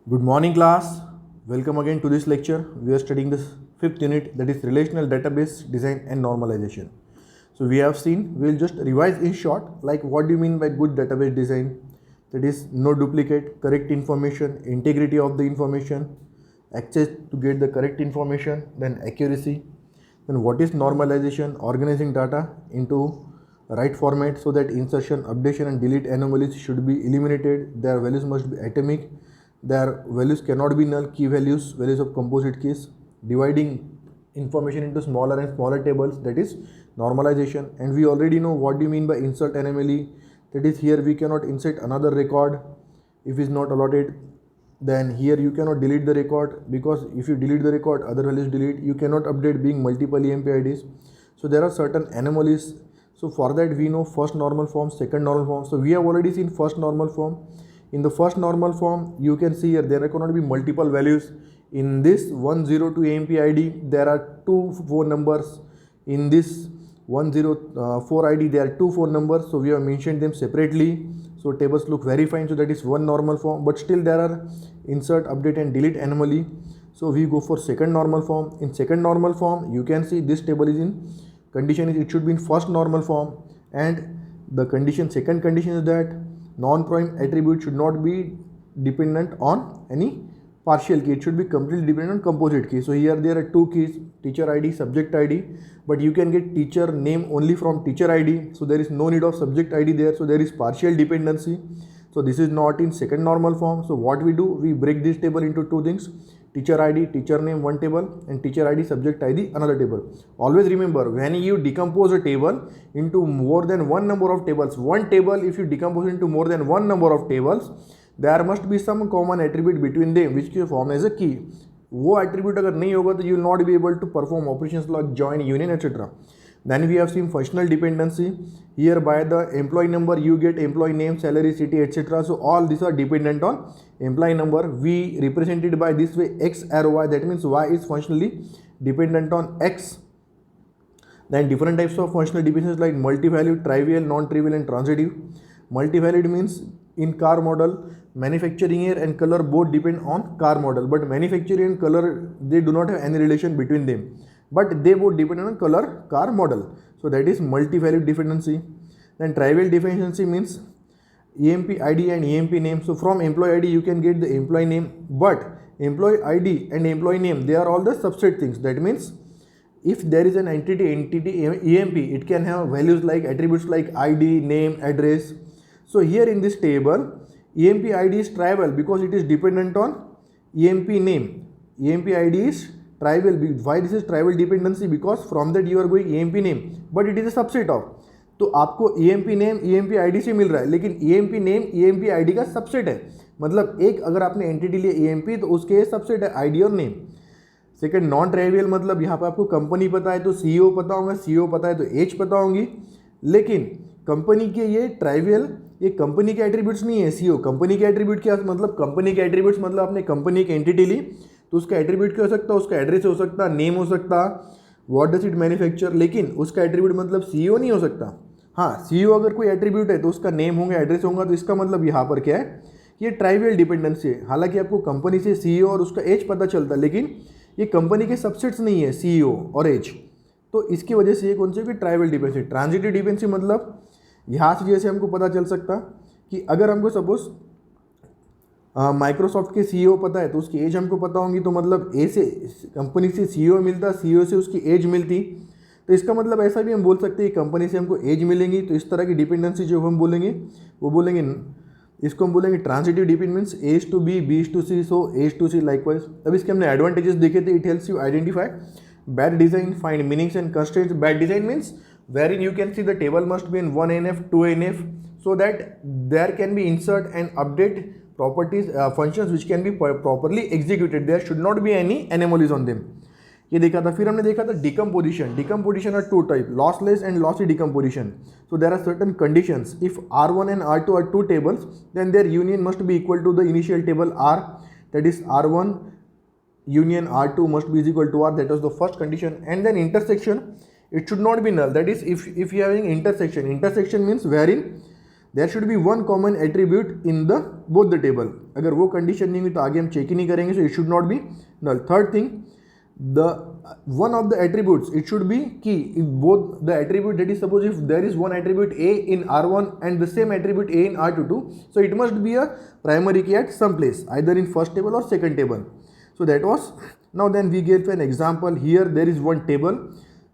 Good morning, class. Welcome again to this lecture. We are studying this fifth unit, that is relational database design and normalization. So we have seen, we'll just revise in short, like what do you mean by good database design? That is no duplicate, correct information, integrity of the information, access to get the correct information, then accuracy. Then what is normalization? Organizing data into right format so that insertion, updation and delete anomalies should be eliminated. Their values must be atomic. Their values cannot be null. Key values, values of composite keys. Dividing information into smaller and smaller tables, that is normalization. And we already know what do you mean by insert anomaly. That is, here we cannot insert another record if is not allotted. Then here you cannot delete the record, because if you delete the record, other values delete. You cannot update being multiple EMP IDs. So there are certain anomalies. So for that we know first normal form, second normal form. So we have already seen first normal form. In the first normal form, you can see here there cannot be multiple values. In this 102 EMP ID, there are two phone numbers. In this 104 ID, there are two phone numbers. So we have mentioned them separately. So tables look very fine. So that is one normal form, but still there are insert, update and delete anomaly. So we go for second normal form. In second normal form, you can see this table is in condition is it should be in first normal form, and the condition, second condition is that non-prime attribute should not be dependent on any partial key. It should be completely dependent on composite key. So here there are two keys, teacher ID, subject ID, but you can get teacher name only from teacher ID. So there is no need of subject ID there. So there is partial dependency. So this is not in second normal form. So what we do, we break this table into two things: teacher ID, teacher name one table, and teacher ID, subject ID another table. Always remember, when you decompose a table into more than one number of tables, one table if you decompose into more than one number of tables, there must be some common attribute between them which can form as a key. वो attribute अगर नहीं होगा तो you will not be able to perform operations like join, union, etc. Then we have seen functional dependency. Here by the employee number you get employee name, salary, city, etc. So all these are dependent on employee number. We represent it by this way, x arrow y. That means y is functionally dependent on x. Then different types of functional dependencies like multi-valued, trivial, non-trivial and transitive. Multi-valued means in car model, manufacturing year and color both depend on car model, but manufacturing and color, they do not have any relation between them, but they both depend on color car model. So that is multi-valued dependency. Then trivial dependency means EMP ID and EMP name. So from employee ID you can get the employee name, but employee ID and employee name, they are all the subset things. That means if there is an entity EMP, it can have values like attributes like ID, name, address. So here in this table, EMP ID is trivial because it is dependent on EMP name. EMP ID is trivial. Why this is trivial dependency? Because from that you are going EMP name, but it is a subset of. तो आपको EMP name EMP ID से मिल रहा है, लेकिन EMP name EMP ID का subset है. मतलब एक अगर आपने एंटिटी लिया EMP तो उसके सबसेट है ID और नेम. सेकंड नॉन ट्राइवियल, मतलब यहाँ पर आपको कंपनी पता है तो CEO पता होगा, CEO पता है तो एज पता होंगी, लेकिन कंपनी के ये ट्राइवियल, ये कंपनी के एट्रीब्यूट्स नहीं है. CEO कंपनी के एट्रीब्यूट क्या मतलब, कंपनी के एट्रीब्यूट्स मतलब आपने कंपनी की एंटिटी ली तो उसका एट्रीब्यूट क्या हो सकता है, उसका एड्रेस हो सकता, नेम हो सकता, व्हाट डज इट मैन्युफैक्चर, लेकिन उसका एट्रीब्यूट मतलब CEO नहीं हो सकता. हाँ, CEO अगर कोई एट्रीब्यूट है तो उसका नेम होगा, एड्रेस होगा, तो इसका मतलब यहाँ पर क्या है, ये ट्राइवियल डिपेंडेंसी है. हालांकि आपको कंपनी से CEO और उसका एज पता चलता है, लेकिन ये कंपनी के सबसेट्स नहीं है CEO और एज. तो इसकी वजह से ये कौन सी होगी, ट्राइवियल डिपेंडेंसी. ट्रांजिटिव डिपेंडेंसी मतलब यहाँ से जैसे हमको पता चल सकता कि अगर हमको सपोज माइक्रोसॉफ्ट के CEO पता है तो उसकी एज हमको पता होंगी, तो मतलब ए से कंपनी से CEO मिलता, CEO से उसकी एज मिलती, तो इसका मतलब ऐसा भी हम बोल सकते हैं कंपनी से हमको एज मिलेंगी. तो इस तरह की डिपेंडेंसी जो हम बोलेंगे वो बोलेंगे, इसको हम बोलेंगे transitive dependence, A to B, B to C, so A to C likewise. अब इसके हमने एडवांटेजेस देखे थे. It helps you identify bad design, find meanings and constraints. Bad design means wherein you can see the table must be in 1NF, 2NF, so that there can be insert and update properties, functions which can be properly executed. There should not be any anomalies on them. ये देखा था. फिर हमने देखा था decomposition. Decomposition are two type, lossless and lossy decomposition. So there are certain conditions. If R1 and R2 are two tables, then their union must be equal to the initial table R. That is R1 union R2 must be equal to R. That was the first condition. And then intersection, it should not be null. That is, if you are having intersection means wherein there should be one common attribute in the both the table. अगर वो condition नहीं हुई तो आगे हम check ही नहीं करेंगे, so it should not be null. Third thing, the one of the attributes, it should be key if both the attribute, that is suppose if there is one attribute A in R1 and the same attribute A in R22, so it must be a primary key at some place, either in first table or second table. So that was, now then we gave an example. Here there is one table,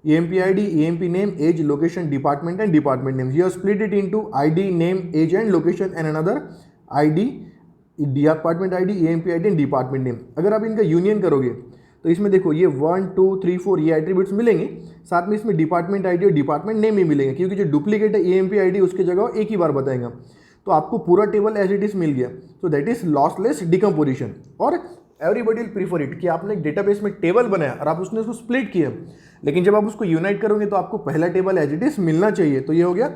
EMP ID, EMP name, age, location, department and department name. You have split it into ID, name, age and location and another ID, department ID, EMP ID and department name. अगर आप इनका union करोगे तो इसमें देखो ये 1 2 3 4 ये attributes मिलेंगे, साथ में इसमें डिपार्टमेंट आईडी और डिपार्टमेंट नेम भी मिलेंगे, क्योंकि जो डुप्लीकेट है ईएमपी आईडी उसकी जगह एक ही बार बताएगा। तो आपको पूरा टेबल एज इट इज मिल गया। सो दैट इज लॉसलेस डिकम्पोजिशन। और एवरीबडी विल प्रीफर इट कि आपने एक डेटाबेस में टेबल बनाया और आप उसने उसको स्प्लिट किया, लेकिन जब आप उसको यूनाइट करोगे तो आपको पहला टेबल एज इट इज मिलना चाहिए। तो ये हो गया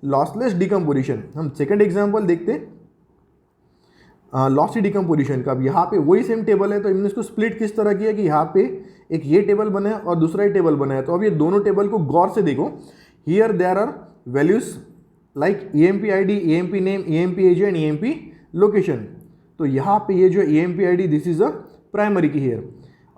लॉसलेस डिकम्पोजिशन। हम सेकेंड एग्जाम्पल देखते हैं लॉसी डिकम्पोजिशन का। अब यहाँ पे वही सेम टेबल है, तो इन्होंने इसको स्प्लिट किस तरह किया कि यहाँ पे एक ये टेबल बनाया और दूसरा ही टेबल बनाया। तो अब ये दोनों टेबल को गौर से देखो। Here there are values like EMP ID, EMP name, EMP age and EMP location. तो यहाँ पे ये जो EMP ID this is a primary key here.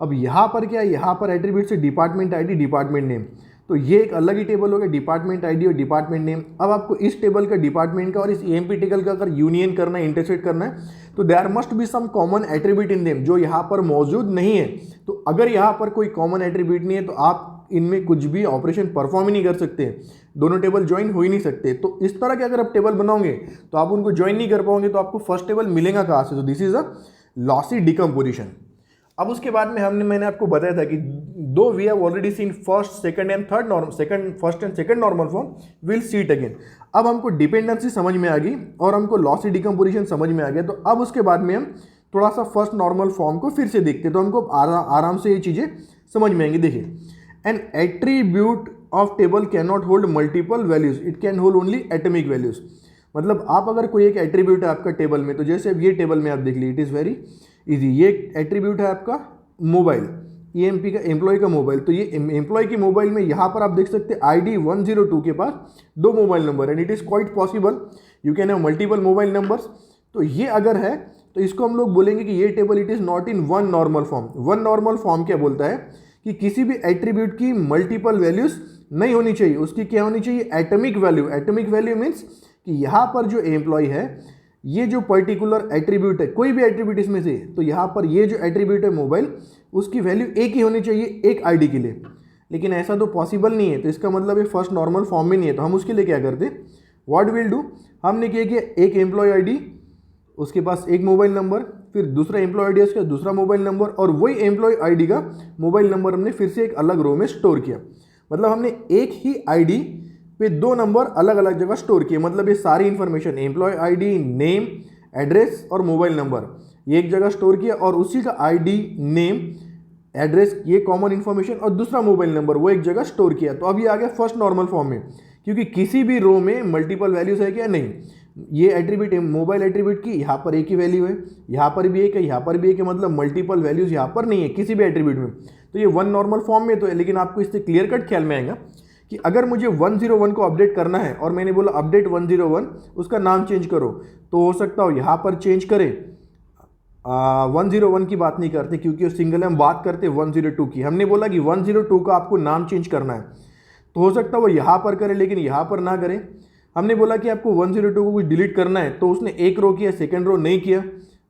अब यहाँ पर क्या है, यहाँ पर एट्रीब्यूट से डिपार्टमेंट आईडी, डिपार्टमेंट नेम, तो ये एक अलग ही टेबल हो गया, डिपार्टमेंट आईडी और डिपार्टमेंट नेम। अब आपको इस टेबल का, डिपार्टमेंट का और इस ईएमपी टेबल का अगर यूनियन करना है, इंटरसेक्ट करना है, तो there must be some common attribute in them जो यहाँ पर मौजूद नहीं है। तो अगर यहाँ पर कोई कॉमन एट्रीब्यूट नहीं है तो आप इनमें कुछ भी ऑपरेशन परफॉर्म ही नहीं कर सकते, दोनों टेबल ज्वाइन हो ही नहीं सकते। तो इस तरह के अगर आप टेबल बनाओगे तो आप उनको ज्वाइन नहीं कर पाओगे, तो आपको फर्स्ट टेबल मिलेगा कहाँ से? तो this is a lossy decomposition. अब उसके बाद में मैंने आपको बताया था कि दो we have already seen first, second and third normal, first and second normal form, will see it again. अब हमको डिपेंडेंसी समझ में आ गई और हमको लॉसी डिकम्पोजिशन समझ में आ गया। तो अब उसके बाद में हम थोड़ा सा फर्स्ट नॉर्मल फॉर्म को फिर से देखते हैं, तो हमको आराम से ये चीज़ें समझ में आएंगी। देखिए, N attribute of table can not hold multiple values, it can hold only atomic values. मतलब आप अगर कोई एक एट्रीब्यूट है आपका टेबल में, तो जैसे अब ये टेबल में आप देख लीजिए, इट इज़ वेरी इजी। ये एट्रीब्यूट है आपका मोबाइल, ईएमपी का, एम्प्लॉय का मोबाइल। तो ये एम्प्लॉय के मोबाइल में यहाँ पर आप देख सकते हैं ID 102 के पास दो mobile number, and it is quite possible you can have multiple mobile numbers. तो ये अगर है तो इसको हम लोग बोलेंगे कि ये table it is not in one normal form. One normal form क्या बोलता है कि किसी भी एट्रीब्यूट की मल्टीपल वैल्यूज नहीं होनी चाहिए, उसकी क्या होनी चाहिए? Atomic value. Atomic value means कि यहाँ पर जो एम्प्लॉय है, ये जो पर्टिकुलर एट्रीब्यूट है, कोई भी एट्रीब्यूट इसमें से, तो यहाँ पर ये जो एट्रीब्यूट है मोबाइल, उसकी वैल्यू एक ही होनी चाहिए एक आईडी के लिए। लेकिन ऐसा तो पॉसिबल नहीं है, तो इसका मतलब ये फर्स्ट नॉर्मल फॉर्म में नहीं है। तो हम उसके लिए क्या करते, व्हाट विल डू, हमने क्या किया, एक एम्प्लॉय आईडी, उसके पास एक मोबाइल नंबर, फिर दूसरा एम्प्लॉय आईडी उसका दूसरा मोबाइल नंबर, और वही एम्प्लॉय आईडी का मोबाइल नंबर हमने फिर से एक अलग रो में स्टोर किया। मतलब हमने एक ही आईडी पे दो नंबर अलग अलग जगह स्टोर किए। मतलब ये सारी information, employee ID, name, address और मोबाइल नंबर, ये एक जगह स्टोर किया, और उसी का आईडी, नेम, एड्रेस, ये कॉमन इन्फॉर्मेशन, और दूसरा मोबाइल नंबर वो एक जगह स्टोर किया। तो अब ये आ गया फर्स्ट नॉर्मल फॉर्म में, क्योंकि किसी भी रो में मल्टीपल वैल्यूज है क्या? नहीं। ये एट्रीब्यूट, मोबाइल एट्रीब्यूट की यहाँ पर एक ही वैल्यू है, यहाँ पर भी एक है, यहाँ पर भी एक है, मतलब मल्टीपल वैल्यूज यहाँ पर नहीं है किसी भी एट्रीब्यूट में। तो ये वन नॉर्मल फॉर्म में तो है, लेकिन आपको इससे क्लियर कट ख्याल में आएगा कि अगर मुझे 101 को अपडेट करना है और मैंने बोला अपडेट 101, उसका नाम चेंज करो, तो हो सकता हो यहाँ पर चेंज करें। 101 की बात नहीं करते क्योंकि उस सिंगल हम बात करते 102 की। हमने बोला कि 102 का आपको नाम चेंज करना है, तो हो सकता है वो यहाँ पर करे लेकिन यहाँ पर ना करें। हमने बोला कि आपको 102 को कुछ डिलीट करना है, तो उसने एक रो किया, सेकेंड रो नहीं किया,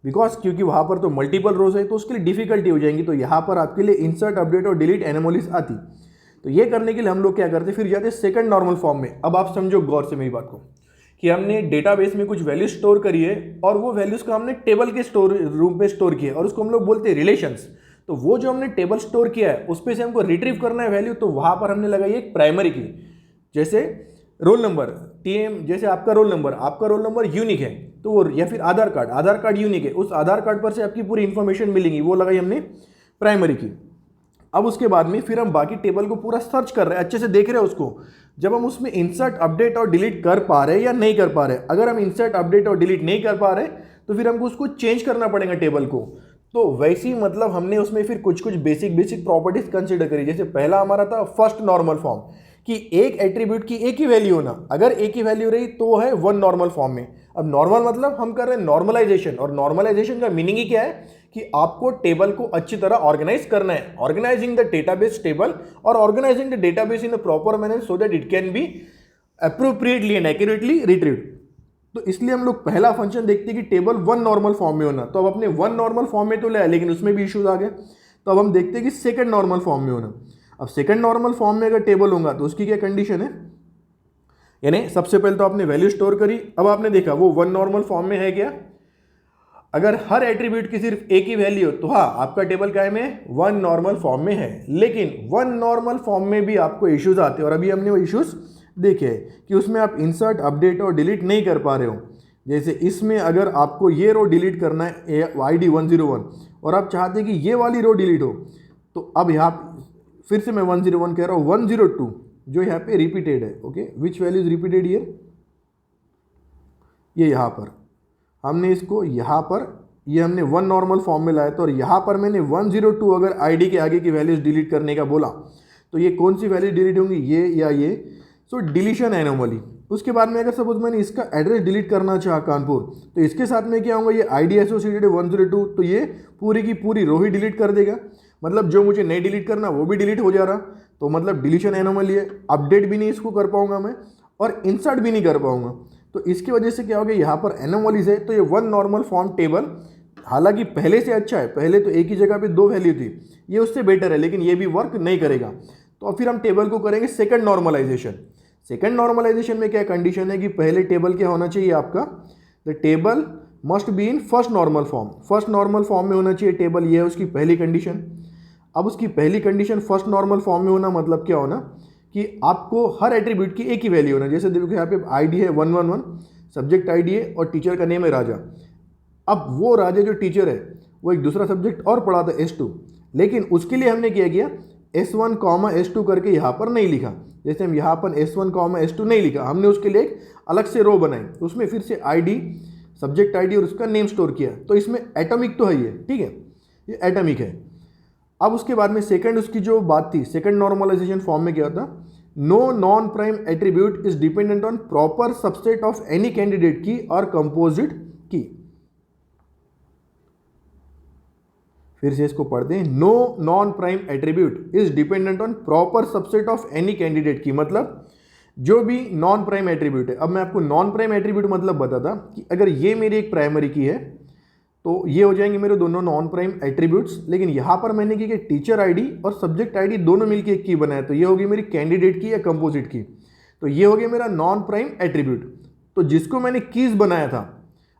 बिकॉज क्योंकि वहाँ पर तो मल्टीपल रोज है, तो उसके लिए डिफिकल्टी हो जाएंगी। तो यहाँ पर आपके लिए इंसर्ट, अपडेट और डिलीट एनोमलीज आती। तो ये करने के लिए हम लोग क्या करते, फिर जाते सेकंड नॉर्मल फॉर्म में। अब आप समझो गौर से मेरी बात को, कि हमने डेटाबेस में कुछ वैल्यूज स्टोर करी है और वो वैल्यूज को हमने टेबल के स्टोर रूम पे स्टोर किया, और उसको हम लोग बोलते हैं रिलेशंस। तो वो जो हमने टेबल स्टोर किया है उस पे से हमको रिट्रीव करना है वैल्यू, तो वहाँ पर हमने लगाई एक प्राइमरी की। जैसे रोल नंबर, TM, जैसे आपका रोल नंबर यूनिक है, तो वो, या फिर आधार कार्ड यूनिक है, उस आधार कार्ड पर से आपकी पूरी इंफॉर्मेशन मिलेगी, वो लगाई हमने प्राइमरी की। अब उसके बाद में फिर हम बाकी टेबल को पूरा सर्च कर रहे हैं, अच्छे से देख रहे हैं उसको, जब हम उसमें इंसर्ट, अपडेट और डिलीट कर पा रहे हैं या नहीं कर पा रहे। अगर हम इंसर्ट, अपडेट और डिलीट नहीं कर पा रहे तो फिर हमको उसको चेंज करना पड़ेगा टेबल को। तो वैसे ही मतलब हमने उसमें फिर कुछ बेसिक प्रॉपर्टीज कंसिडर करी। जैसे पहला हमारा था फर्स्ट नॉर्मल फॉर्म, कि एक एट्रीब्यूट की एक ही वैल्यू होना, अगर एक ही वैल्यू रही तो वो है वन नॉर्मल फॉर्म में। अब नॉर्मल मतलब हम कर रहे हैं नॉर्मलाइजेशन, और नॉर्मलाइजेशन का मीनिंग ही क्या है कि आपको टेबल को अच्छी तरह ऑर्गेनाइज करना है, ऑर्गेनाइजिंग द डेटाबेस टेबल और organising the database in a proper manner so that it can be appropriately and accurately retrieved. तो इसलिए हम लोग पहला फंक्शन देखते हैं कि टेबल वन नॉर्मल फॉर्म में होना। तो अब अपने वन नॉर्मल फॉर्म में तो ले आए, लेकिन उसमें भी इश्यूज आ गए। तो अब हम देखते हैं कि सेकंड नॉर्मल फॉर्म में होना। अब सेकंड नॉर्मल फॉर्म में अगर टेबल होगा तो उसकी क्या कंडीशन है, यानी सबसे पहले तो आपने वैल्यू स्टोर करी, अब आपने देखा वो वन नॉर्मल फॉर्म में है क्या। अगर हर एट्रीब्यूट की सिर्फ एक ही वैल्यू हो तो हाँ आपका टेबल क्या में वन नॉर्मल फॉर्म में है। लेकिन वन नॉर्मल फॉर्म में भी आपको इश्यूज आते हैं, और अभी हमने वो इश्यूज देखे कि उसमें आप इंसर्ट, अपडेट और डिलीट नहीं कर पा रहे हो। जैसे इसमें अगर आपको ये रो डिलीट करना है ID 101 और आप चाहते हैं कि ये वाली रो डिलीट हो, तो अब यहाँ फिर से मैं 101 कह रहा हूँ, 102 जो यहाँ पे रिपीटेड है, okay, which value is repeated here, ये यहाँ पर हमने इसको यहाँ पर ये हमने वन नॉर्मल फॉर्म में लाया था, और यहाँ पर मैंने 102 अगर ID के आगे की वैल्यूज डिलीट करने का बोला तो ये कौन सी वैल्यू डिलीट होंगी, ये या ये। सो डिलीशन एनोमली। उसके बाद में अगर सपोज मैंने इसका एड्रेस डिलीट करना चाहा कानपुर, तो इसके साथ में क्या होगा, ये ID एसोसिएटेड 102, तो ये पूरी की पूरी रो ही डिलीट कर देगा। मतलब जो मुझे नहीं डिलीट करना वो भी डिलीट हो जा रहा, तो मतलब डिलीशन एनोमली है। अपडेट भी नहीं इसको कर पाऊंगा मैं, और इंसर्ट भी नहीं कर पाऊंगा। तो इसकी वजह से क्या हो गया, यहाँ पर एनोमलीज है। तो ये वन नॉर्मल फॉर्म टेबल हालांकि पहले से अच्छा है, पहले तो एक ही जगह पे दो वैल्यू थी, ये उससे बेटर है, लेकिन ये भी वर्क नहीं करेगा। तो फिर हम टेबल को करेंगे सेकंड नॉर्मलाइजेशन। सेकंड नॉर्मलाइजेशन में क्या कंडीशन है कि पहले टेबल क्या होना चाहिए आपका, the table must be in first normal form. First normal form में होना चाहिए टेबल, ये है उसकी पहली कंडीशन। अब उसकी पहली कंडीशन फर्स्ट नॉर्मल फॉर्म में होना मतलब क्या होना कि आपको हर एट्रीब्यूट की एक ही वैल्यू होना। जैसे देखो यहाँ पे ID है 111, सब्जेक्ट ID है और टीचर का नेम है राजा। अब वो राजा जो टीचर है वो एक दूसरा सब्जेक्ट और पढ़ा था S2, लेकिन उसके लिए हमने क्या किया, S1, S2 करके यहाँ पर नहीं लिखा। जैसे हम यहाँ पर S1, S2 नहीं लिखा, हमने उसके लिए एक अलग से रो बनाई, उसमें फिर से ID, सब्जेक्ट ID और उसका नेम स्टोर किया। तो इसमें एटॉमिक तो है ये, ठीक है, ये एटॉमिक है। अब उसके बाद में सेकंड उसकी जो बात थी, सेकंड नॉर्मलाइजेशन फॉर्म में क्या होता, no non prime attribute is dependent on proper subset of any candidate key और कंपोजिट की। फिर से इसको पढ़ते हैं, no non prime attribute is dependent on proper subset of any candidate key, मतलब जो भी नॉन प्राइम एट्रीब्यूट है। अब मैं आपको नॉन प्राइम एट्रीब्यूट मतलब बताता कि अगर ये मेरी एक प्राइमरी की है तो ये हो जाएंगे मेरे दोनों नॉन प्राइम एट्रीब्यूट्स। लेकिन यहाँ पर मैंने की टीचर ID और सब्जेक्ट ID दोनों मिलकर एक की बनाया, तो ये होगी मेरी कैंडिडेट की या कंपोजिट की। तो ये हो गया मेरा नॉन प्राइम एट्रीब्यूट, तो जिसको मैंने कीज बनाया था।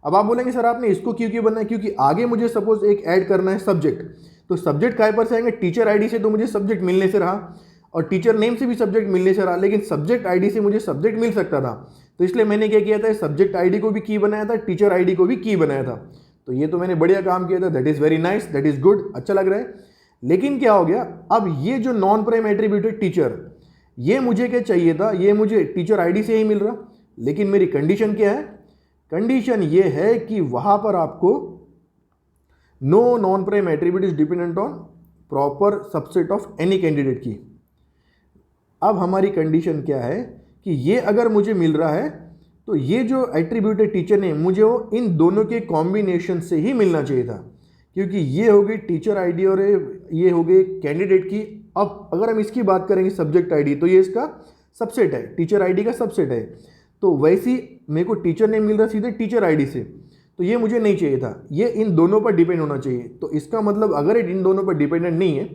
अब आप बोलेंगे सर आपने इसको क्यों बनाया, क्योंकि आगे मुझे सपोज एक ऐड करना है सब्जेक्ट, तो सब्जेक्ट काय पर से आएंगे, टीचर ID से, तो मुझे सब्जेक्ट मिलने से रहा, और टीचर नेम से भी सब्जेक्ट मिलने से रहा, लेकिन सब्जेक्ट ID से मुझे सब्जेक्ट मिल सकता था। तो इसलिए मैंने क्या किया था, सब्जेक्ट ID को भी की बनाया था, टीचर ID को भी की बनाया था। तो ये तो मैंने बढ़िया काम किया था, that is very nice, that is good, अच्छा लग रहा है। लेकिन क्या हो गया, अब ये जो नॉन प्राइम एट्रीब्यूट है टीचर, ये मुझे क्या चाहिए था, ये मुझे टीचर ID से ही मिल रहा, लेकिन मेरी कंडीशन क्या है, कंडीशन ये है कि वहां पर आपको no non prime attribute is dependent on proper subset of any candidate key. अब हमारी कंडीशन क्या है कि ये अगर मुझे मिल रहा है तो ये जो एट्रीब्यूट है टीचर ने, मुझे वो इन दोनों के कॉम्बिनेशन से ही मिलना चाहिए था, क्योंकि ये हो गई टीचर ID और ये हो गई कैंडिडेट की। अब अगर हम इसकी बात करेंगे सब्जेक्ट ID, तो ये इसका सबसेट है, टीचर ID का सबसेट है। तो वैसी मेरे को टीचर नेम मिल रहा सीधे टीचर ID से, तो ये मुझे नहीं चाहिए था, ये इन दोनों पर डिपेंड होना चाहिए। तो इसका मतलब अगर इन दोनों पर डिपेंडेंट नहीं है,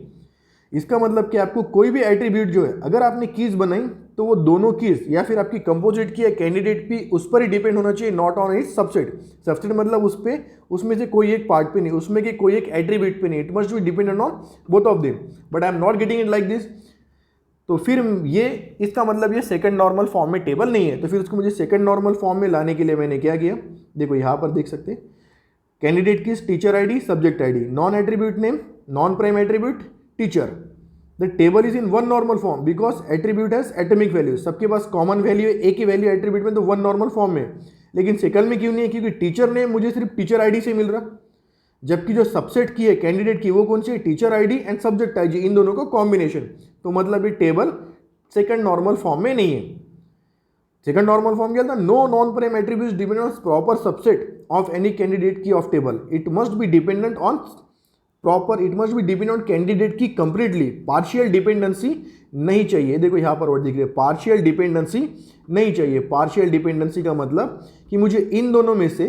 इसका मतलब कि आपको कोई भी एट्रीब्यूट जो है, अगर आपने कीज बनाई तो वो दोनों कीज या फिर आपकी कंपोजिट की या कैंडिडेट की उस पर ही डिपेंड होना चाहिए, not on it's subset. Subset मतलब उस पे, उसमें से कोई एक पार्ट पे नहीं, उसमें के कोई एक एट्रीब्यूट पे नहीं, it must be dependent on both of them, but I am not getting it like this. तो फिर ये इसका मतलब ये सेकंड नॉर्मल फॉर्म में टेबल नहीं है। तो फिर उसको मुझे सेकंड नॉर्मल फॉर्म में लाने के लिए मैंने क्या किया, देखो यहाँ पर देख सकते हैं, कैंडिडेट की teacher ID, subject ID, non attribute name, non prime attribute teacher. The table is in one normal form because attribute has atomic value, सबके पास कॉमन वैल्यू है, एक ही वैल्यू एट्रीब्यूट में, तो वन नॉर्मल फॉर्म में। लेकिन second में क्यों नहीं है, क्योंकि टीचर ने मुझे सिर्फ टीचर ID से मिल रहा, जबकि जो सबसेट की है कैंडिडेट की वो कौन सी है, teacher ID and subject ID, इन दोनों का कॉम्बिनेशन। तो मतलब ये टेबल सेकंड नॉर्मल फॉर्म में नहीं है। सेकंड नॉर्मल फॉर्म क्या था, no non prime attributes depend on proper subset of any candidate key of table, it must be dependent on proper, it must be depend on candidate key completely, partial dependency नहीं चाहिए। देखो यहाँ पर word दिख रही है, partial dependency नहीं चाहिए। पार्शियल डिपेंडेंसी का मतलब कि मुझे इन दोनों में से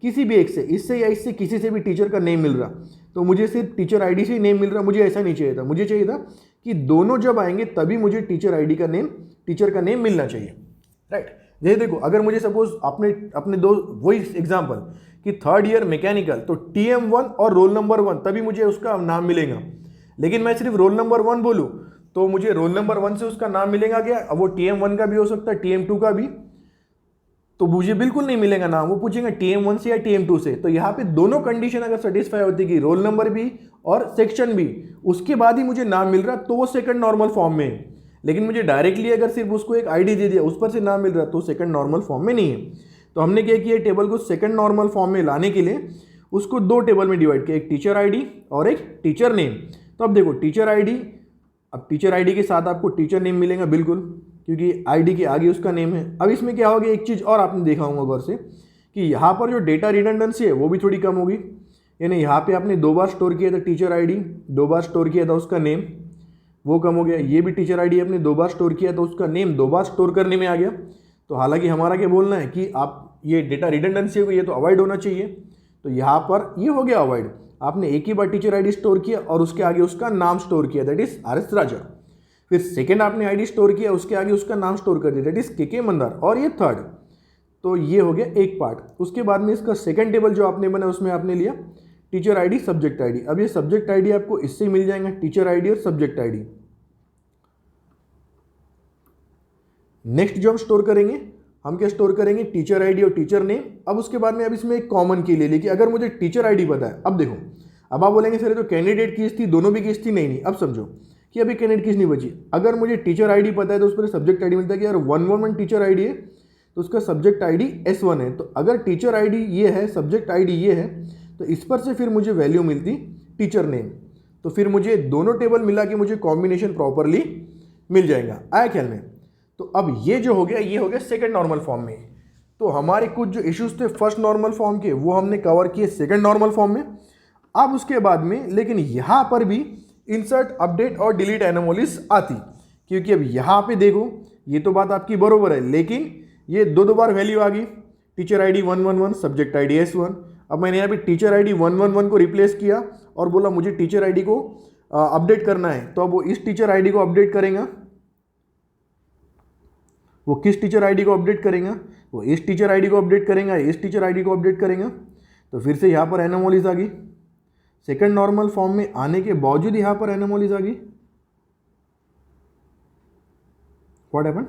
किसी भी एक से, इससे या इससे किसी से भी टीचर का नेम मिल रहा, तो मुझे सिर्फ टीचर आईडी से ही नेम मिल रहा, मुझे ऐसा नहीं चाहिए था। मुझे चाहिए था कि दोनों जब आएंगे तभी मुझे टीचर आईडी का नेम, टीचर का नेम मिलना चाहिए, राइट। ये देखो, अगर मुझे सपोज अपने दो वही एग्जांपल कि थर्ड ईयर मैकेनिकल, तो TM1 और रोल नंबर 1 तभी मुझे उसका नाम मिलेगा। लेकिन मैं सिर्फ रोल नंबर 1 बोलूँ तो मुझे रोल नंबर 1 से उसका नाम मिलेगा क्या? अब वो TM1 का भी हो सकता है, TM2 का भी, तो मुझे बिल्कुल नहीं मिलेगा नाम। वो पूछेंगे TM1 से या TM2 से। तो यहाँ पे दोनों कंडीशन अगर सेटिस्फाई होती कि रोल नंबर भी और सेक्शन भी, उसके बाद ही मुझे नाम मिल रहा, तो वो सेकंड नॉर्मल फॉर्म में है। लेकिन मुझे डायरेक्टली अगर सिर्फ उसको एक आईडी दे दिया, उस पर से नाम मिल रहा, तो सेकंड नॉर्मल फॉर्म में नहीं है। तो हमने क्या किया, टेबल को सेकंड नॉर्मल फॉर्म में लाने के लिए उसको दो टेबल में डिवाइड किया, एक टीचर आईडी और एक टीचर नेम। तो अब देखो टीचर आईडी, अब टीचर आईडी के साथ आपको टीचर नेम मिलेगा बिल्कुल, क्योंकि आईडी के आगे उसका नेम है। अब इसमें क्या होगा, एक चीज़ और आपने देखा होगा गौर से कि यहाँ पर जो डेटा रिडंडेंसी है वो भी थोड़ी कम होगी। यानी यहाँ पे आपने 2 बार स्टोर किया था टीचर आईडी, 2 बार स्टोर किया था उसका नेम, वो कम हो गया। ये भी टीचर आईडी आपने 2 बार स्टोर किया तो उसका नेम 2 बार स्टोर करने में आ गया। तो हालांकि हमारा क्या बोलना है कि आप ये डेटा रिडंडेंसी हो, ये तो अवॉइड होना चाहिए। तो यहाँ पर ये हो गया अवॉइड। आपने एक ही बार टीचर आईडी स्टोर किया और उसके आगे उसका नाम स्टोर किया, दैट इज RS राजा। फिर सेकेंड आपने आईडी स्टोर किया, उसके आगे उसका नाम स्टोर कर दिया, दैट इज KK मंदार। और ये थर्ड, तो ये हो गया एक पार्ट। उसके बाद में इसका सेकंड टेबल जो आपने बना उसमें आपने लिया टीचर आईडी, सब्जेक्ट आईडी। अब ये सब्जेक्ट आईडी आपको इससे मिल जाएगा, टीचर आईडी और सब्जेक्ट आईडी। नेक्स्ट जो हम स्टोर करेंगे, हम क्या स्टोर करेंगे, टीचर आईडी और टीचर नेम। अब उसके बाद में अब इसमें एक कॉमन की ले ली कि अगर मुझे टीचर आईडी पता है, अब देखो, अब आप बोलेंगे सर तो कैंडिडेट कीज थी, दोनों भी कीज थी। नहीं, अब समझो कि अभी कैंडिडेट कीज नहीं बची। अगर मुझे टीचर आईडी पता है तो उस पर सब्जेक्ट आईडी मिलता है कि यार 111 टीचर आईडी है तो उसका सब्जेक्ट आईडी S1 है। तो अगर टीचर आईडी ये है, सब्जेक्ट आईडी ये है, तो इस पर से फिर मुझे वैल्यू मिलती टीचर नेम। तो फिर मुझे दोनों टेबल मिला के मुझे कॉम्बिनेशन प्रॉपरली मिल जाएगा। आया ख्याल में? तो अब ये जो हो गया, ये हो गया सेकंड नॉर्मल फॉर्म में। तो हमारे कुछ जो इश्यूज थे फर्स्ट नॉर्मल फॉर्म के, वो हमने कवर किए सेकंड नॉर्मल फॉर्म में। अब उसके बाद में लेकिन यहाँ पर भी इंसर्ट, अपडेट और डिलीट एनोमलीज आती, क्योंकि अब यहाँ पे देखो, ये तो बात आपकी बरोबर है, लेकिन ये दो बार वैल्यू आ गई, teacher ID 111, subject ID S1। अब मैंने यहाँ पे टीचर आईडी 111 को रिप्लेस किया और बोला मुझे टीचर आईडी को अपडेट करना है। तो अब वो इस टीचर आईडी को अपडेट करेगा। वो किस टीचर आईडी को अपडेट करेगा? वो इस टीचर आईडी को अपडेट करेगा, इस टीचर आईडी को अपडेट करेगा। तो फिर से यहाँ पर एनोमलीज आ गई। सेकंड नॉर्मल फॉर्म में आने के बावजूद यहाँ पर एनोमलीज आ गई। What happened?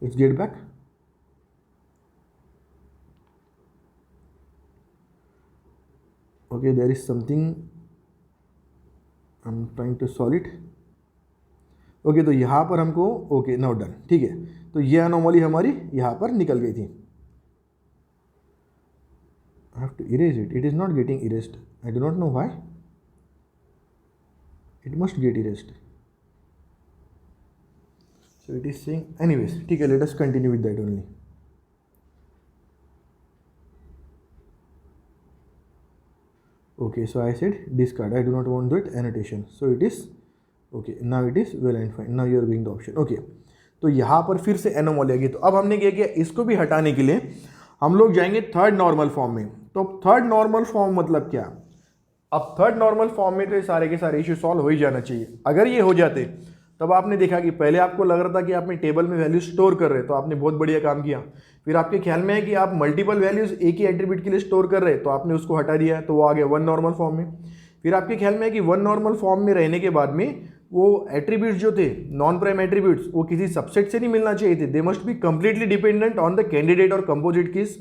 Let's get back. Okay, there is something I'm trying to solve it. Okay, तो यहाँ पर हमको okay now done, ठीक है। तो ये अनोमली हमारी यहाँ पर निकल गई थी। I have to erase it. It is not getting erased. I do not know why. It must get erased. So it is saying, anyways, ठीक है, let us continue with that only. Okay, so I said discard. I do not want that annotation. So it is okay. Now it is well and fine. Now you are giving the option. Okay. तो यहाँ पर फिर से anomaly आ गई। तो अब हमने क्या किया, इसको भी हटाने के लिए हम लोग जाएंगे थर्ड नॉर्मल फॉर्म में। तो थर्ड नॉर्मल फॉर्म मतलब क्या? अब थर्ड नॉर्मल फॉर्म में तो ये सारे के सारे इश्यू सॉल्व हो ही जाना चाहिए। अगर ये हो जाते, तब आपने देखा कि पहले आपको लग रहा था कि आपने टेबल में वैल्यू स्टोर कर रहे, तो आपने बहुत बढ़िया काम किया। फिर आपके ख्याल में है कि आप मल्टीपल वैल्यूज एक ही एट्रीब्यूट के लिए स्टोर कर रहे, तो आपने उसको हटा दिया, तो वो आ गया वन नॉर्मल फॉर्म में। फिर आपके ख्याल में है कि वन नॉर्मल फॉर्म में रहने के बाद में वो एट्रीब्यूट्स जो थे, नॉन प्राइम एट्रीब्यूट्स, वो किसी सबसेट से नहीं मिलना चाहिए थे। They must be completely dependent on the candidate और कंपोजिट कीज,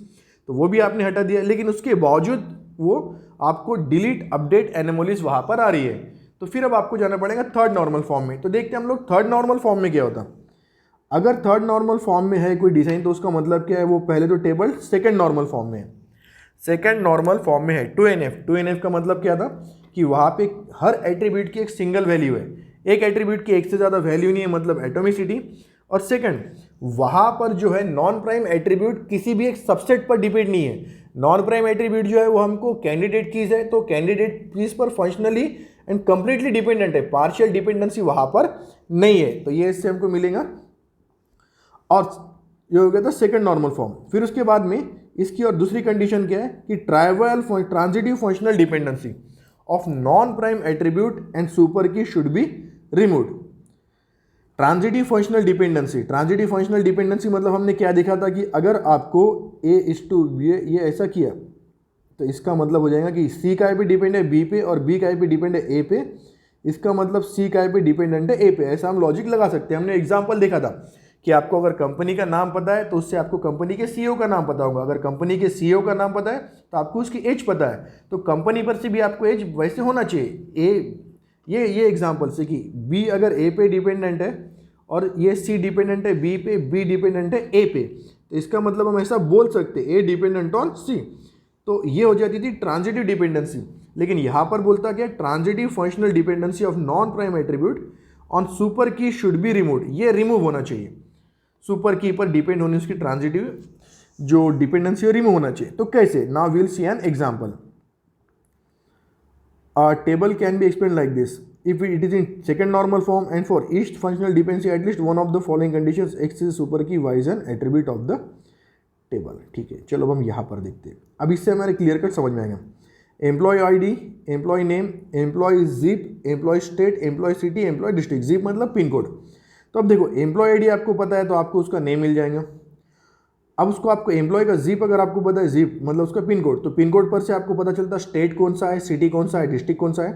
तो वो भी आपने हटा दिया। लेकिन उसके बावजूद वो आपको डिलीट, अपडेट, एनोमलीज वहाँ पर आ रही है। तो फिर अब आपको जाना पड़ेगा थर्ड नॉर्मल फॉर्म में। तो देखते हैं हम लोग थर्ड नॉर्मल फॉर्म में क्या होता। अगर थर्ड नॉर्मल फॉर्म में है कोई डिज़ाइन, तो उसका मतलब क्या है, वो पहले तो टेबल सेकंड नॉर्मल फॉर्म में है। सेकंड नॉर्मल फॉर्म में है 2NF। 2NF का मतलब क्या था कि वहाँ पे हर एट्रीब्यूट की एक सिंगल वैल्यू है। एक एट्रीब्यूट की एक से ज़्यादा वैल्यू नहीं है मतलब एटोमिसिटी। और सेकंड, वहाँ पर जो है नॉन प्राइम एट्रीब्यूट किसी भी एक सबसेट पर डिपेंड नहीं है। नॉन प्राइम एट्रीब्यूट जो है वो हमको कैंडिडेट कीज है, तो कैंडिडेट कीज पर फंक्शनली एंड कंप्लीटली डिपेंडेंट है, पार्शियल डिपेंडेंसी वहाँ पर नहीं है। तो ये इससे हमको मिलेगा। और ये हो गया था सेकंड नॉर्मल फॉर्म। फिर उसके बाद में इसकी और दूसरी कंडीशन क्या है कि trivial transitive functional dependency of non prime attribute and super key should be removed. Transitive functional dependency मतलब हमने क्या देखा था कि अगर आपको ये ऐसा किया तो इसका मतलब हो जाएगा कि सी का पे डिपेंड है बी पे और बी का पे डिपेंड है ए पे। इसका मतलब सी का पे डिपेंडेंट है ए पे। ऐसा हम लॉजिक लगा सकते हैं। हमने एग्जांपल देखा था कि आपको अगर कंपनी का नाम पता है तो उससे आपको कंपनी के सीईओ का नाम पता होगा। अगर कंपनी के सीईओ का नाम पता है तो आपको उसकी एज पता है। तो कंपनी पर से भी आपको एज वैसे होना चाहिए। ये एग्जांपल से कि बी अगर ए पे डिपेंडेंट है और ये सी डिपेंडेंट है बी पे, बी डिपेंडेंट है ए पे, तो इसका मतलब हम ऐसा बोल सकते ए डिपेंडेंट ऑन सी। तो ये हो जाती थी ट्रांजिटिव डिपेंडेंसी। लेकिन यहाँ पर बोलता क्या, transitive functional dependency of non prime attribute on super key should be removed. ये रिमूव होना चाहिए। सुपर की पर डिपेंड होने उसकी ट्रांजिटिव जो डिपेंडेंसी है रिमूव होना चाहिए। तो कैसे? Now we will see an example. A table can be explained like this. If it is in second normal form and for each functional dependency at least one of the following conditions x is super key, y is an attribute of the table. ठीक है, चलो अब हम यहाँ पर देखते हैं। अब इससे हमारे क्लियर कट समझ में आएगा। Employee ID, employee name, employee zip, employee state, employee city, employee district. Zip मतलब पिन कोड। तो अब देखो एम्प्लॉय आईडी आपको पता है तो आपको उसका नेम मिल जाएगा। अब उसको आपको एम्प्लॉय का जिप अगर आपको पता है, जिप मतलब उसका पिन कोड, तो पिन कोड पर से आपको पता चलता है स्टेट कौन सा है, सिटी कौन सा है, डिस्ट्रिक्ट कौन सा है।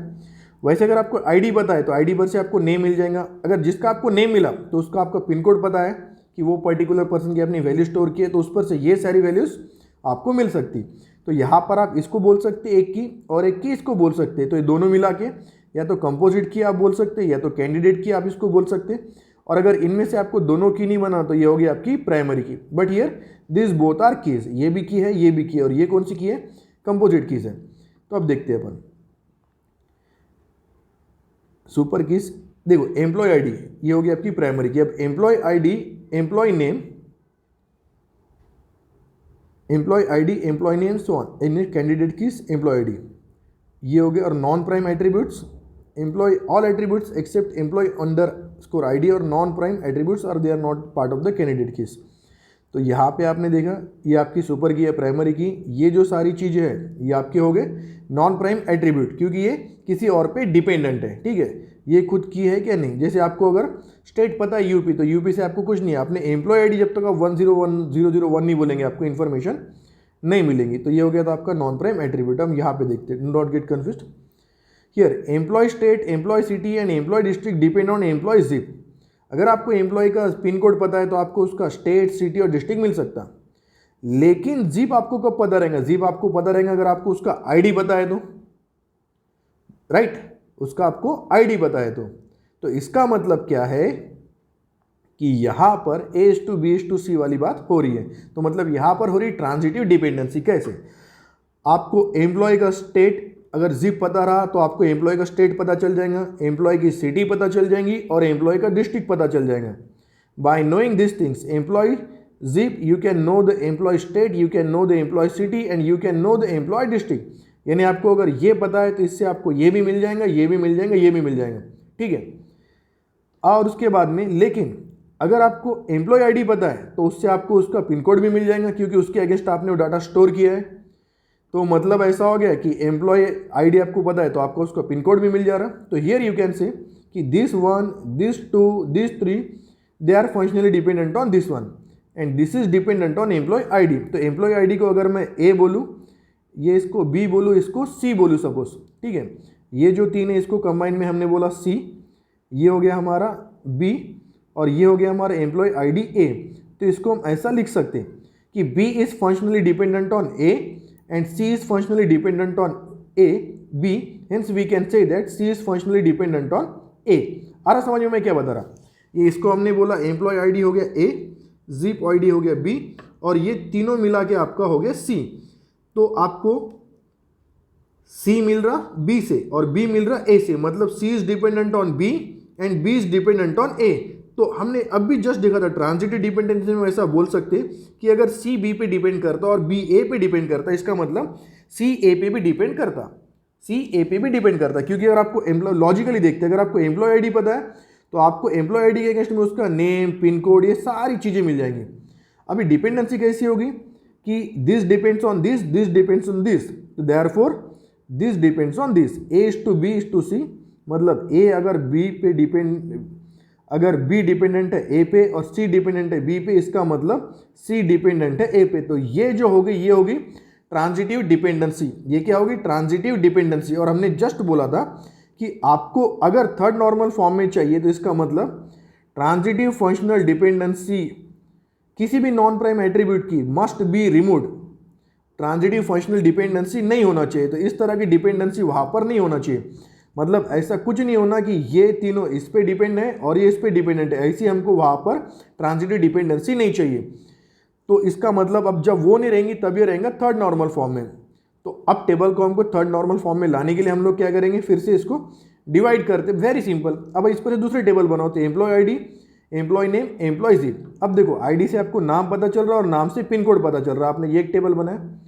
वैसे अगर आपको आईडी पता है तो आईडी पर से आपको नेम मिल जाएगा। अगर जिसका आपको नेम मिला तो उसका आपका पिन कोड पता है कि वो पर्टिकुलर पर्सन की अपनी वैल्यू स्टोर की है, तो उस पर से ये सारी वैल्यूज आपको मिल सकती। तो यहाँ पर आप इसको बोल सकते एक की और एक की इसको बोल सकते। तो ये दोनों मिला के या तो कंपोजिट की आप बोल सकते या तो कैंडिडेट की आप इसको बोल सकते। और अगर इनमें से आपको दोनों की नहीं बना तो ये होगी आपकी primary key. But here this both are keys, ये भी की है ये भी की है, और ये कौन सी की है? कंपोजिट कीज है। तो अब देखते हैं अपन सुपर कीज। देखो एम्प्लॉय आईडी ये होगी आपकी प्राइमरी की। अब employee ID, employee name, employee ID, employee name so on, in candidate keys employee ID ये हो गए। और non prime attributes, employee all attributes except employee underscore ID और non prime attributes are they are not part of the candidate keys. तो यहाँ पे आपने देखा ये आपकी सुपर की है, प्राइमरी की। ये जो सारी चीज़ें हैं ये आपके हो गए नॉन प्राइम एट्रीब्यूट, क्योंकि ये किसी और पे डिपेंडेंट है। ठीक है, ये खुद की है क्या नहीं। जैसे आपको अगर स्टेट पता है यूपी, तो यूपी से आपको कुछ नहीं है। आपने एम्प्लॉय आईडी जब तक आप 101001 नहीं बोलेंगे आपको इन्फॉर्मेशन नहीं मिलेंगी। तो ये हो गया था आपका नॉन प्राइम एट्रीब्यूट। हम यहाँ पे देखते हैं, not get confused. Here employee state, employee city and employee district depend on employee zip. अगर आपको एम्प्लॉय का पिन कोड पता है तो आपको उसका स्टेट, सिटी और डिस्ट्रिक्ट मिल सकता। लेकिन जिप आपको कब पता रहेगा? जिप आपको पता रहेगा अगर आपको उसका आईडी पता है तो, राइट, उसका आपको आईडी पता है तो इसका मतलब क्या है कि यहां पर A/B to C वाली बात हो रही है। तो मतलब यहां पर हो रही ट्रांजिटिव डिपेंडेंसी। कैसे? आपको एम्प्लॉय का स्टेट अगर जिप पता रहा तो आपको एम्प्लॉय का स्टेट पता चल जाएगा, एम्प्लॉय की सिटी पता चल जाएंगी और एम्प्लॉय का डिस्ट्रिक्ट पता चल जाएगा। By knowing this things, employee zip, you can know the employee state, you can know the employee city and you can know the employee district. यानी आपको अगर ये पता है तो इससे आपको ये भी मिल जाएगा, ये भी मिल जाएगा, ये भी मिल जाएगा। ठीक है, और उसके बाद में लेकिन अगर आपको एम्प्लॉय आईडी पता है तो उससे आपको उसका पिन कोड भी मिल जाएगा, क्योंकि उसके अगेंस्ट आपने वो डाटा स्टोर किया है। तो मतलब ऐसा हो गया कि एम्प्लॉय आईडी आपको पता है तो आपको उसका पिन कोड भी मिल जा रहा है। तो हियर यू कैन से कि this one, this two, this three they are functionally dependent on this one and this is dependent on employee ID. तो एम्प्लॉय आईडी को अगर मैं ए बोलूँ, ये इसको बी बोलूँ, इसको सी बोलूँ सपोज। ठीक है, ये जो तीन है इसको कंबाइन में हमने बोला सी, ये हो गया हमारा बी और ये हो गया हमारा एम्प्लॉय आईडी ए। तो इसको हम ऐसा लिख सकते हैं कि B is functionally dependent on A and C is functionally dependent on A, B, hence we can say that C is functionally dependent on A। आ रहा समझ में मैं क्या बता रहा? ये इसको हमने बोला एम्प्लॉय आईडी हो गया A, जिप आईडी हो गया B और ये तीनों मिला के आपका हो गया C। तो आपको C मिल रहा B से और B मिल रहा A से, मतलब C is dependent on B and B is dependent on A. तो हमने अब भी जस्ट देखा था ट्रांजिटिव डिपेंडेंसी में ऐसा बोल सकते कि अगर सी बी पे डिपेंड करता और बी ए पे डिपेंड करता, इसका मतलब सी ए पे भी डिपेंड करता, सी ए पे भी डिपेंड करता। क्योंकि अगर आपको एम्प्लॉय लॉजिकली देखते हैं, अगर आपको एम्प्लॉय आईडी पता है तो आपको एम्प्लॉय आईडी के अगेंस्ट में उसका नेम, पिन कोड, ये सारी चीज़ें मिल जाएंगी। अभी डिपेंडेंसी कैसी होगी कि this depends on this, this depends on this, तो therefore this depends on this, A is to B is to C, मतलब ए अगर बी पे डिपेंड, अगर बी डिपेंडेंट है ए पे और सी डिपेंडेंट है बी पे, इसका मतलब सी डिपेंडेंट है ए पे। तो ये जो होगी ये होगी ट्रांजिटिव डिपेंडेंसी। ये क्या होगी? Transitive dependency. और हमने जस्ट बोला था कि आपको अगर थर्ड नॉर्मल फॉर्म में चाहिए तो इसका मतलब ट्रांजिटिव फंक्शनल डिपेंडेंसी किसी भी नॉन प्राइम एट्रीब्यूट की must be removed. Transitive functional dependency नहीं होना चाहिए, तो इस तरह की डिपेंडेंसी वहाँ पर नहीं होना चाहिए। मतलब ऐसा कुछ नहीं होना कि ये तीनों इस पे डिपेंड है और ये इस पे डिपेंडेंट है, ऐसी हमको वहाँ पर ट्रांजिटिव डिपेंडेंसी नहीं चाहिए। तो इसका मतलब अब जब वो नहीं रहेंगी तब ये रहेगा थर्ड नॉर्मल फॉर्म में। तो अब टेबल को हमको थर्ड नॉर्मल फॉर्म में लाने के लिए हम लोग क्या करेंगे, फिर से इसको डिवाइड करते, वेरी सिंपल। अब इस पर से दूसरे टेबल बनाओ, तो employee ID, employee name, employee zip. अब देखो आईडी से आपको नाम पता चल रहा है और नाम से पिन कोड पता चल रहा है, आपने ये एक टेबल बनाया।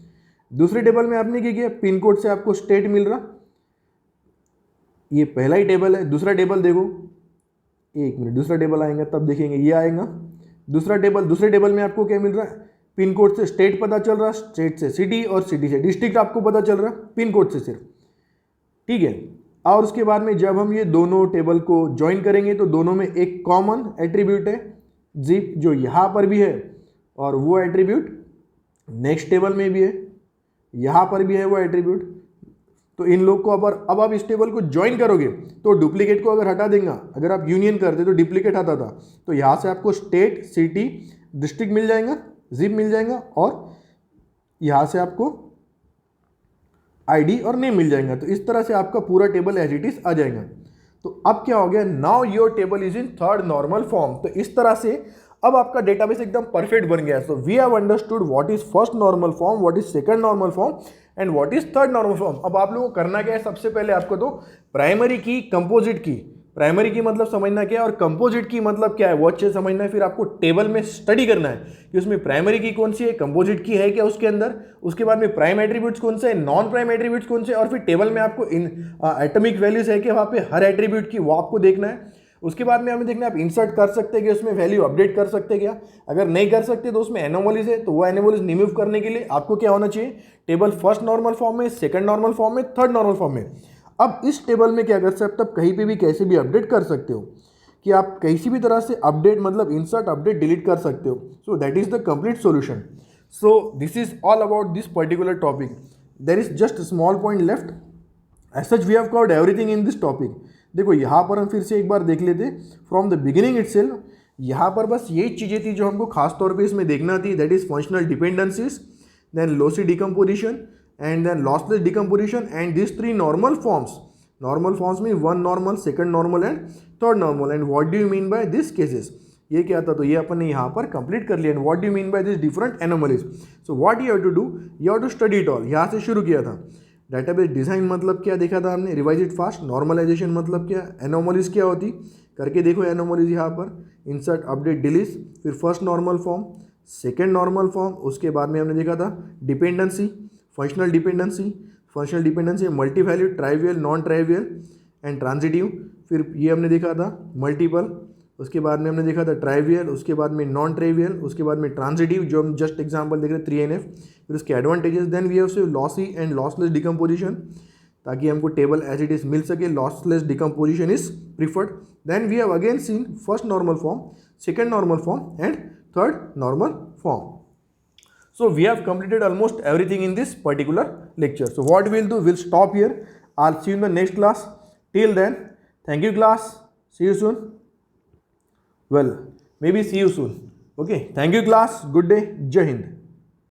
दूसरे टेबल में आपने क्या किया, पिन कोड से आपको स्टेट मिल रहा, ये पहला ही टेबल है। दूसरा टेबल देखो, एक मिनट, दूसरा टेबल आएगा तब देखेंगे, ये आएगा दूसरा टेबल। दूसरे टेबल में आपको क्या मिल रहा है, पिन कोड से स्टेट पता चल रहा, स्टेट से सिटी और सिटी से डिस्ट्रिक्ट आपको पता चल रहा पिन कोड से सिर्फ, ठीक है। और उसके बाद में जब हम ये दोनों टेबल को ज्वाइन करेंगे तो दोनों में एक कॉमन एट्रीब्यूट है जीप, जो यहाँ पर भी है और वो एट्रीब्यूट नेक्स्ट टेबल में भी है, यहाँ पर भी है वो एट्रीब्यूट। तो इन लोग को अब आप इस टेबल को ज्वाइन करोगे तो डुप्लीकेट को अगर हटा देंगे, अगर आप यूनियन करते तो डुप्लीकेट आता था, तो यहाँ से आपको स्टेट, सिटी, डिस्ट्रिक्ट मिल जाएगा, जिप मिल जाएगा, और यहाँ से आपको आईडी और नेम मिल जाएगा। तो इस तरह से आपका पूरा टेबल एज इट इज आ जाएगा। तो अब क्या हो गया, now your table is in third normal form. तो इस तरह से अब आपका डेटाबेस एकदम परफेक्ट बन गया है। So we have understood what is first normal form, what is second normal form and what is third normal form. अब आप लोगों को करना क्या है, सबसे पहले आपको तो प्राइमरी की, कंपोजिट की, प्राइमरी की मतलब समझना क्या है और कंपोजिट की मतलब क्या है वो अच्छे समझना है। फिर आपको टेबल में स्टडी करना है कि उसमें प्राइमरी की कौन सी है, कंपोजिट की है क्या उसके अंदर, उसके बाद में प्राइम एट्रीब्यूट्स कौन से है, नॉन प्राइम एट्रीब्यूट्स कौन से, और फिर टेबल में आपको एटॉमिक वैल्यूज है कि वहाँ पे हर एट्रीब्यूट की, वो आपको देखना है। उसके बाद में हमें देखना है आप इंसर्ट कर सकते हैं कि उसमें वैल्यू अपडेट कर सकते हैं क्या, अगर नहीं कर सकते तो उसमें एनोमलीज है, तो वो एनोमलीज रिमूव करने के लिए आपको क्या होना चाहिए, टेबल फर्स्ट नॉर्मल फॉर्म में, सेकंड नॉर्मल फॉर्म में, थर्ड नॉर्मल फॉर्म में। अब इस टेबल में क्या कर सकते हो, आप कहीं पे भी कैसे भी अपडेट कर सकते हो कि आप किसी भी तरह से अपडेट मतलब इंसर्ट, अपडेट, डिलीट कर सकते हो। So that is the complete solution. So this is all about this particular topic. There is just small point left, as such we have covered everything in this topic. देखो यहाँ पर हम फिर से एक बार देख लेते फ्रॉम द बिगिनिंग इटसेल्फ। यहाँ पर बस यही चीज़ें थी जो हमको खास तौर पे इसमें देखना थी, that is functional dependencies, then lossy decomposition and then lossless decomposition and these three normal forms. Normal forms mean one normal, second normal and third normal. And what do you mean by these cases? ये क्या था, तो ये अपन ने यहाँ पर complete कर लिया। And what do you mean by this different anomalies. So what you have to do, you have to study it all. यहाँ से शुरू किया था। डेटाबेस डिज़ाइन मतलब क्या देखा था हमने, रिवाइज इट फास्ट। नॉर्मलाइजेशन मतलब क्या, एनोमलीज क्या होती करके देखो, एनोमलीज यहाँ पर इंसर्ट, अपडेट, डिलीट, फिर first normal form, second normal form, उसके बाद में हमने देखा था dependency, functional dependency multi value, trivial, non trivial and transitive. फिर ये हमने देखा था मल्टीपल, उसके बाद में हमने देखा था ट्राइवियल, उसके बाद में नॉन ट्राइवियल, उसके बाद में ट्रांजिटिव जो हम जस्ट एग्जांपल देख रहे हैं 3NF। फिर उसके advantages, then we have say lossy and lossless decomposition, ताकि हमको टेबल एज इट इज मिल सके, lossless decomposition is preferred. Then we have again seen first normal form, second normal form and third normal form. So we have completed almost everything in this particular lecture. So what we'll do, we'll stop here. I'll see you in the next class. Till then, thank you class. See you soon. Well, maybe see you soon. Okay. Thank you class. Good day. Jai Hind.